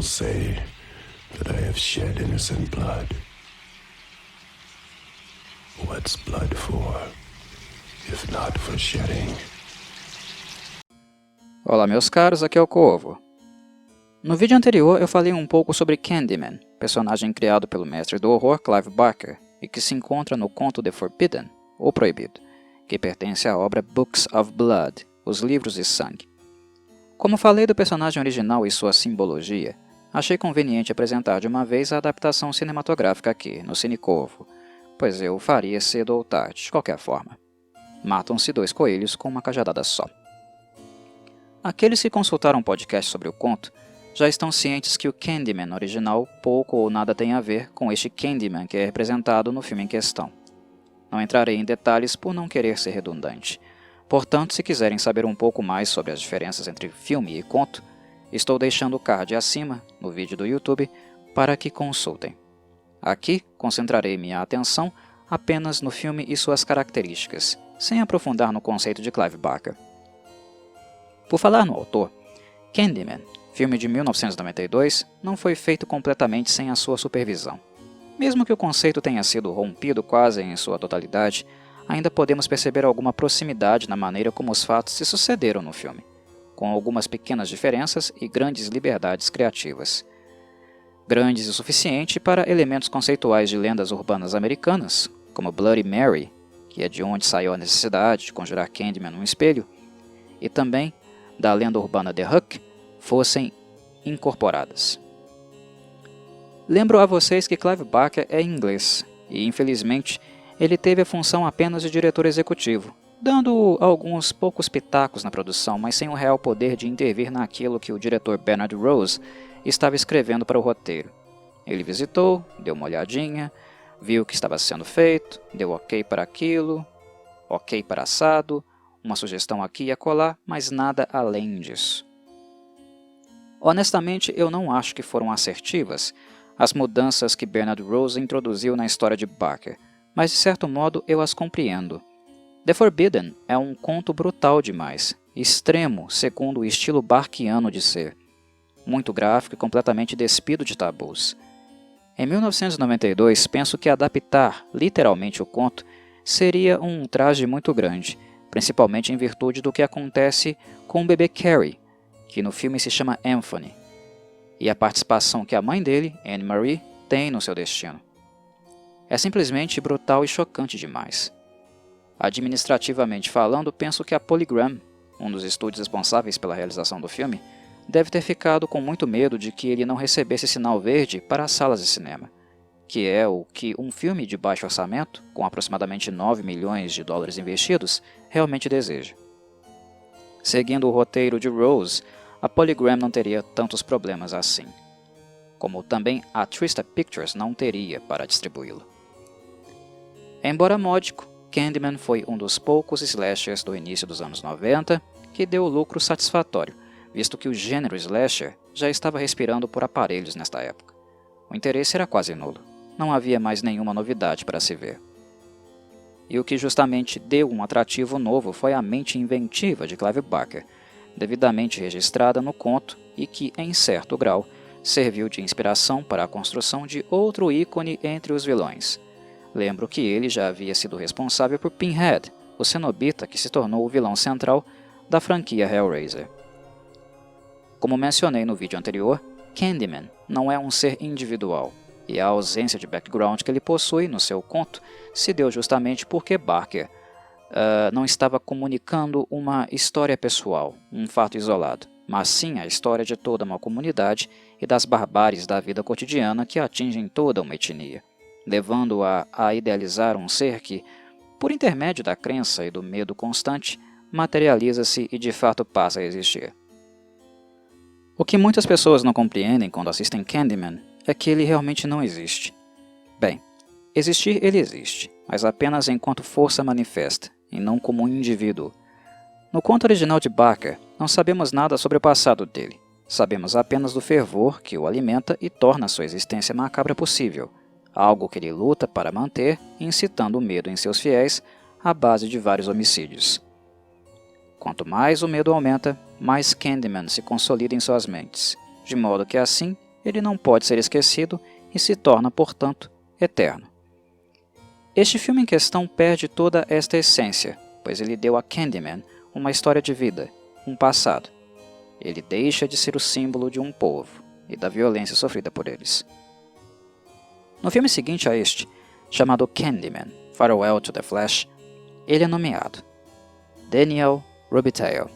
say that I have shed innocent blood. What's blood for, if not for shedding? Olá meus caros, aqui é o Corvo. No vídeo anterior eu falei um pouco sobre Candyman, personagem criado pelo mestre do horror Clive Barker e que se encontra no conto The Forbidden, ou Proibido, que pertence à obra Books of Blood, os livros de sangue. Como falei do personagem original e sua simbologia, achei conveniente apresentar de uma vez a adaptação cinematográfica aqui, no Cine Corvo, pois eu faria cedo ou tarde, de qualquer forma. Matam-se dois coelhos com uma cajadada só. Aqueles que consultaram um podcast sobre o conto já estão cientes que o Candyman original pouco ou nada tem a ver com este Candyman que é representado no filme em questão. Não entrarei em detalhes por não querer ser redundante. Portanto, se quiserem saber um pouco mais sobre as diferenças entre filme e conto, estou deixando o card acima, no vídeo do YouTube, para que consultem. Aqui, concentrarei minha atenção apenas no filme e suas características, sem aprofundar no conceito de Clive Barker. Por falar no autor, Candyman, filme de 1992, não foi feito completamente sem a sua supervisão. Mesmo que o conceito tenha sido rompido quase em sua totalidade, ainda podemos perceber alguma proximidade na maneira como os fatos se sucederam no filme, com algumas pequenas diferenças e grandes liberdades criativas. Grandes o suficiente para elementos conceituais de lendas urbanas americanas, como Bloody Mary, que é de onde saiu a necessidade de conjurar Candyman num espelho, e também da lenda urbana The Hook, fossem incorporadas. Lembro a vocês que Clive Barker é inglês, e infelizmente ele teve a função apenas de diretor executivo, dando alguns poucos pitacos na produção, mas sem o real poder de intervir naquilo que o diretor Bernard Rose estava escrevendo para o roteiro. Ele visitou, deu uma olhadinha, viu o que estava sendo feito, deu ok para aquilo, ok para assado, uma sugestão aqui e acolá, mas nada além disso. Honestamente, eu não acho que foram assertivas as mudanças que Bernard Rose introduziu na história de Barker, mas de certo modo eu as compreendo. The Forbidden é um conto brutal demais, extremo segundo o estilo barkiano de ser, muito gráfico e completamente despido de tabus. Em 1992, penso que adaptar literalmente o conto seria um ultraje muito grande, principalmente em virtude do que acontece com o bebê Carrie, que no filme se chama Anthony, e a participação que a mãe dele, Anne Marie, tem no seu destino. É simplesmente brutal e chocante demais. Administrativamente falando, penso que a Polygram, um dos estúdios responsáveis pela realização do filme, deve ter ficado com muito medo de que ele não recebesse sinal verde para as salas de cinema, que é o que um filme de baixo orçamento, com aproximadamente 9 milhões de dólares investidos, realmente deseja. Seguindo o roteiro de Rose, a Polygram não teria tantos problemas assim, como também a Trista Pictures não teria para distribuí-lo. Embora módico, Candyman foi um dos poucos slashers do início dos anos 90 que deu lucro satisfatório, visto que o gênero slasher já estava respirando por aparelhos nesta época. O interesse era quase nulo, não havia mais nenhuma novidade para se ver. E o que justamente deu um atrativo novo foi a mente inventiva de Clive Barker, devidamente registrada no conto e que, em certo grau, serviu de inspiração para a construção de outro ícone entre os vilões. Lembro que ele já havia sido responsável por Pinhead, o cenobita que se tornou o vilão central da franquia Hellraiser. Como mencionei no vídeo anterior, Candyman não é um ser individual, e a ausência de background que ele possui no seu conto se deu justamente porque Barker não estava comunicando uma história pessoal, um fato isolado, mas sim a história de toda uma comunidade e das barbáries da vida cotidiana que atingem toda uma etnia, levando-a a idealizar um ser que, por intermédio da crença e do medo constante, materializa-se e de fato passa a existir. O que muitas pessoas não compreendem quando assistem Candyman é que ele realmente não existe. Bem, existir ele existe, mas apenas enquanto força manifesta, e não como um indivíduo. No conto original de Barker, não sabemos nada sobre o passado dele. Sabemos apenas do fervor que o alimenta e torna sua existência macabra possível, algo que ele luta para manter, incitando o medo em seus fiéis à base de vários homicídios. Quanto mais o medo aumenta, mais Candyman se consolida em suas mentes, de modo que assim ele não pode ser esquecido e se torna, portanto, eterno. Este filme em questão perde toda esta essência, pois ele deu a Candyman uma história de vida, um passado. Ele deixa de ser o símbolo de um povo e da violência sofrida por eles. No filme seguinte a este, chamado Candyman, Farewell to the Flesh, ele é nomeado Daniel Rubitaille.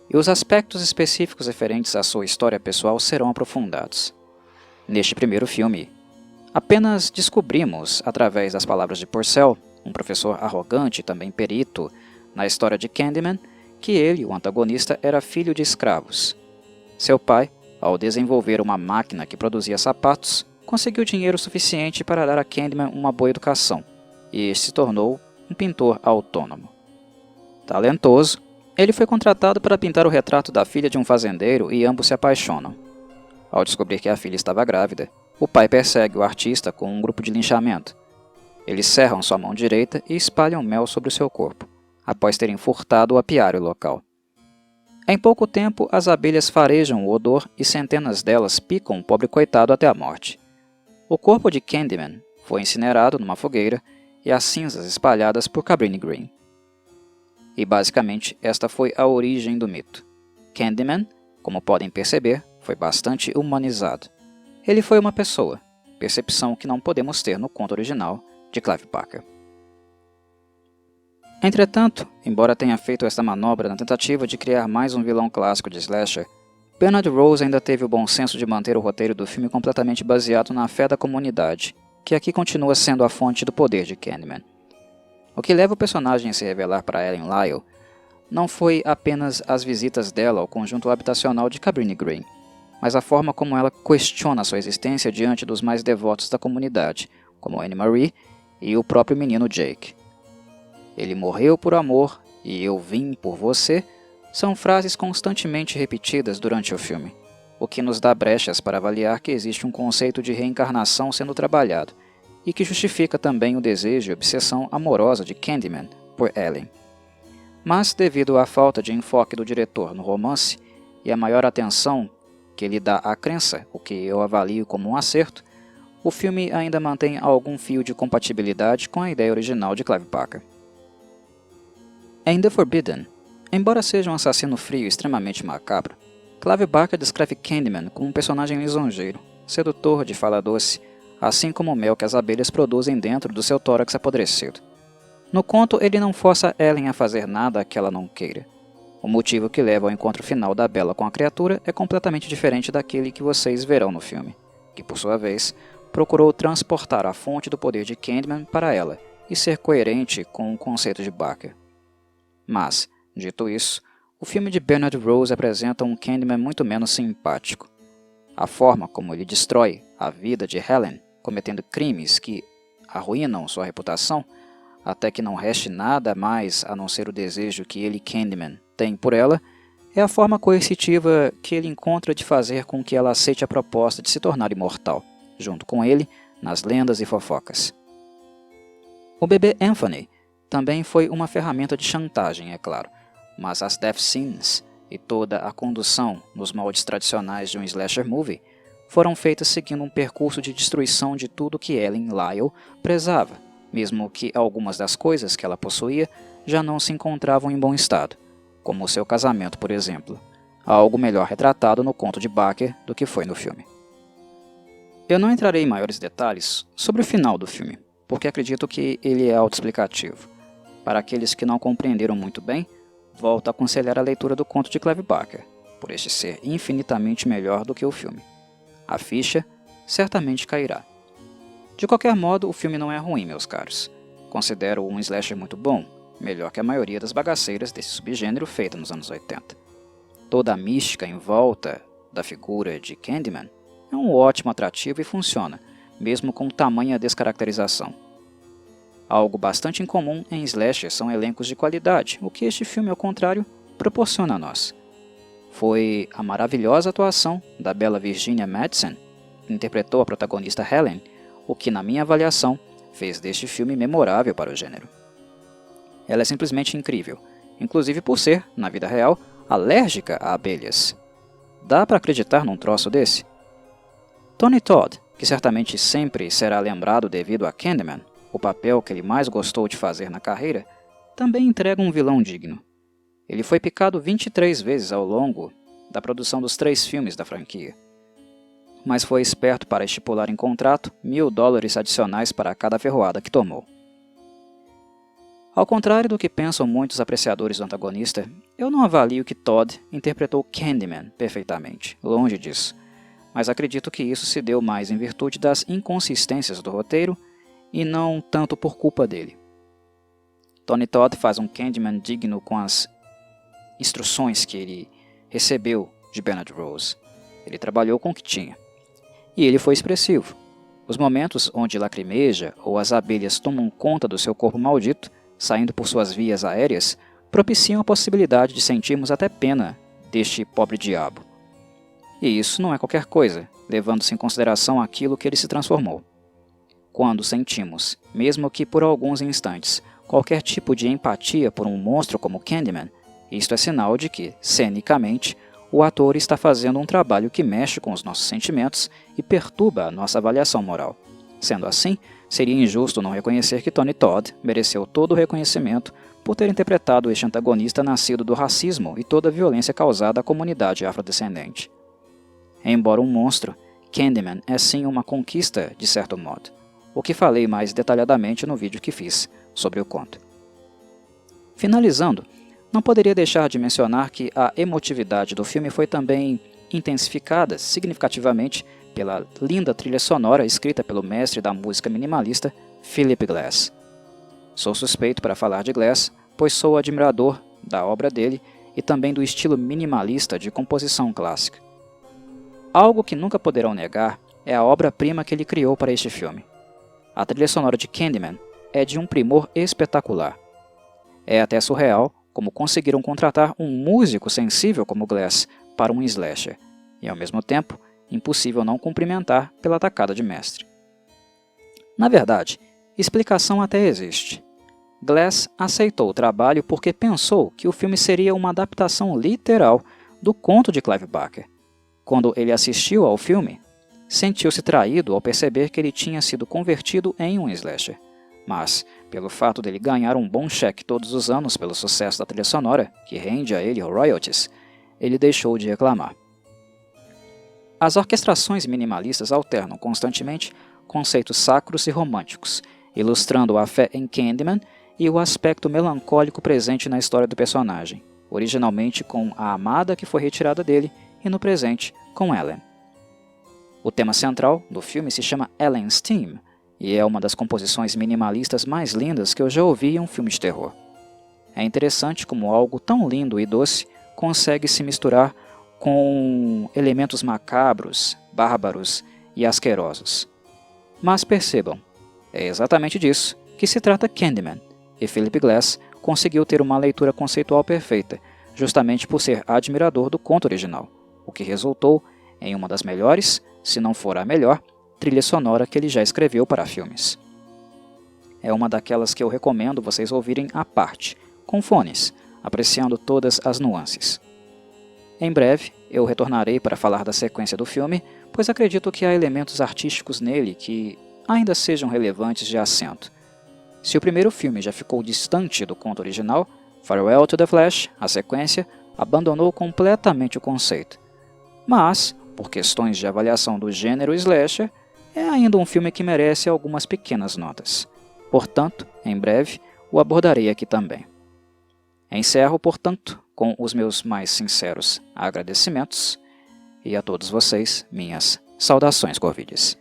E os aspectos específicos referentes à sua história pessoal serão aprofundados. Neste primeiro filme, apenas descobrimos, através das palavras de Purcell, um professor arrogante e também perito na história de Candyman, que ele, o antagonista, era filho de escravos. Seu pai, ao desenvolver uma máquina que produzia sapatos, conseguiu dinheiro suficiente para dar a Candyman uma boa educação, e este se tornou um pintor autônomo. Talentoso, ele foi contratado para pintar o retrato da filha de um fazendeiro e ambos se apaixonam. Ao descobrir que a filha estava grávida, o pai persegue o artista com um grupo de linchamento. Eles serram sua mão direita e espalham mel sobre o seu corpo, após terem furtado o apiário local. Em pouco tempo, as abelhas farejam o odor e centenas delas picam o pobre coitado até a morte. O corpo de Candyman foi incinerado numa fogueira e as cinzas espalhadas por Cabrini Green. E basicamente esta foi a origem do mito. Candyman, como podem perceber, foi bastante humanizado. Ele foi uma pessoa, percepção que não podemos ter no conto original de Clive Barker. Entretanto, embora tenha feito esta manobra na tentativa de criar mais um vilão clássico de slasher, Bernard Rose ainda teve o bom senso de manter o roteiro do filme completamente baseado na fé da comunidade, que aqui continua sendo a fonte do poder de Candyman. O que leva o personagem a se revelar para Ellen Lyle não foi apenas as visitas dela ao conjunto habitacional de Cabrini Green, mas a forma como ela questiona sua existência diante dos mais devotos da comunidade, como Anne Marie e o próprio menino Jake. Ele morreu por amor e eu vim por você são frases constantemente repetidas durante o filme, o que nos dá brechas para avaliar que existe um conceito de reencarnação sendo trabalhado, e que justifica também o desejo e obsessão amorosa de Candyman por Ellen. Mas, devido à falta de enfoque do diretor no romance e a maior atenção que ele dá à crença, o que eu avalio como um acerto, o filme ainda mantém algum fio de compatibilidade com a ideia original de Clive Barker. Em The Forbidden, embora seja um assassino frio e extremamente macabro, Clive Barker descreve Candyman como um personagem lisonjeiro, sedutor de fala doce, assim como o mel que as abelhas produzem dentro do seu tórax apodrecido. No conto, ele não força Ellen a fazer nada que ela não queira. O motivo que leva ao encontro final da Bella com a criatura é completamente diferente daquele que vocês verão no filme, que, por sua vez, procurou transportar a fonte do poder de Candyman para ela e ser coerente com o conceito de Barker. Mas, dito isso, o filme de Bernard Rose apresenta um Candyman muito menos simpático. A forma como ele destrói a vida de Helen, cometendo crimes que arruinam sua reputação, até que não reste nada mais a não ser o desejo que ele, Candyman, tem por ela, é a forma coercitiva que ele encontra de fazer com que ela aceite a proposta de se tornar imortal, junto com ele, nas lendas e fofocas. O bebê Anthony também foi uma ferramenta de chantagem, é claro, mas as death scenes e toda a condução nos moldes tradicionais de um slasher movie foram feitas seguindo um percurso de destruição de tudo que Ellen Lyle prezava, mesmo que algumas das coisas que ela possuía já não se encontravam em bom estado, como o seu casamento, por exemplo, algo melhor retratado no conto de Barker do que foi no filme. Eu não entrarei em maiores detalhes sobre o final do filme, porque acredito que ele é autoexplicativo. Para aqueles que não compreenderam muito bem, volto a aconselhar a leitura do conto de Clive Barker, por este ser infinitamente melhor do que o filme. A ficha certamente cairá. De qualquer modo, o filme não é ruim, meus caros. Considero um slasher muito bom, melhor que a maioria das bagaceiras desse subgênero feita nos anos 80. Toda a mística em volta da figura de Candyman é um ótimo atrativo e funciona, mesmo com tamanha descaracterização. Algo bastante incomum em slasher são elencos de qualidade, o que este filme, ao contrário, proporciona a nós. Foi a maravilhosa atuação da bela Virginia Madsen, que interpretou a protagonista Helen, o que, na minha avaliação, fez deste filme memorável para o gênero. Ela é simplesmente incrível, inclusive por ser, na vida real, alérgica a abelhas. Dá para acreditar num troço desse? Tony Todd, que certamente sempre será lembrado devido a Candyman, o papel que ele mais gostou de fazer na carreira, também entrega um vilão digno. Ele foi picado 23 vezes ao longo da produção dos 3 filmes da franquia, mas foi esperto para estipular em contrato $1.000 adicionais para cada ferroada que tomou. Ao contrário do que pensam muitos apreciadores do antagonista, eu não avalio que Todd interpretou Candyman perfeitamente, longe disso, mas acredito que isso se deu mais em virtude das inconsistências do roteiro e não tanto por culpa dele. Tony Todd faz um Candyman digno com as instruções que ele recebeu de Bernard Rose. Ele trabalhou com o que tinha. E ele foi expressivo. Os momentos onde lacrimeja ou as abelhas tomam conta do seu corpo maldito, saindo por suas vias aéreas, propiciam a possibilidade de sentirmos até pena deste pobre diabo. E isso não é qualquer coisa, levando-se em consideração aquilo que ele se transformou. Quando sentimos, mesmo que por alguns instantes, qualquer tipo de empatia por um monstro como Candyman, isto é sinal de que, cenicamente, o ator está fazendo um trabalho que mexe com os nossos sentimentos e perturba a nossa avaliação moral. Sendo assim, seria injusto não reconhecer que Tony Todd mereceu todo o reconhecimento por ter interpretado este antagonista nascido do racismo e toda a violência causada à comunidade afrodescendente. Embora um monstro, Candyman é sim uma conquista de certo modo, o que falei mais detalhadamente no vídeo que fiz sobre o conto. Finalizando, não poderia deixar de mencionar que a emotividade do filme foi também intensificada significativamente pela linda trilha sonora escrita pelo mestre da música minimalista Philip Glass. Sou suspeito para falar de Glass, pois sou admirador da obra dele e também do estilo minimalista de composição clássica. Algo que nunca poderão negar é a obra-prima que ele criou para este filme. A trilha sonora de Candyman é de um primor espetacular. É até surreal como conseguiram contratar um músico sensível como Glass para um slasher, e ao mesmo tempo, impossível não cumprimentar pela tacada de mestre. Na verdade, explicação até existe. Glass aceitou o trabalho porque pensou que o filme seria uma adaptação literal do conto de Clive Barker. Quando ele assistiu ao filme, sentiu-se traído ao perceber que ele tinha sido convertido em um slasher. Mas, pelo fato dele ganhar um bom cheque todos os anos pelo sucesso da trilha sonora, que rende a ele royalties, ele deixou de reclamar. As orquestrações minimalistas alternam constantemente conceitos sacros e românticos, ilustrando a fé em Candyman e o aspecto melancólico presente na história do personagem, originalmente com a amada que foi retirada dele e no presente com Ellen. O tema central do filme se chama Ellen's Theme, e é uma das composições minimalistas mais lindas que eu já ouvi em um filme de terror. É interessante como algo tão lindo e doce consegue se misturar com elementos macabros, bárbaros e asquerosos. Mas percebam, é exatamente disso que se trata Candyman, e Philip Glass conseguiu ter uma leitura conceitual perfeita, justamente por ser admirador do conto original, o que resultou em uma das melhores, se não for a melhor, trilha sonora que ele já escreveu para filmes. É uma daquelas que eu recomendo vocês ouvirem à parte, com fones, apreciando todas as nuances. Em breve, eu retornarei para falar da sequência do filme, pois acredito que há elementos artísticos nele que ainda sejam relevantes de assento. Se o primeiro filme já ficou distante do conto original, Farewell to the Flash, a sequência, abandonou completamente o conceito. Mas, por questões de avaliação do gênero slasher, é ainda um filme que merece algumas pequenas notas. Portanto, em breve, o abordarei aqui também. Encerro, portanto, com os meus mais sinceros agradecimentos e a todos vocês, minhas saudações corvides.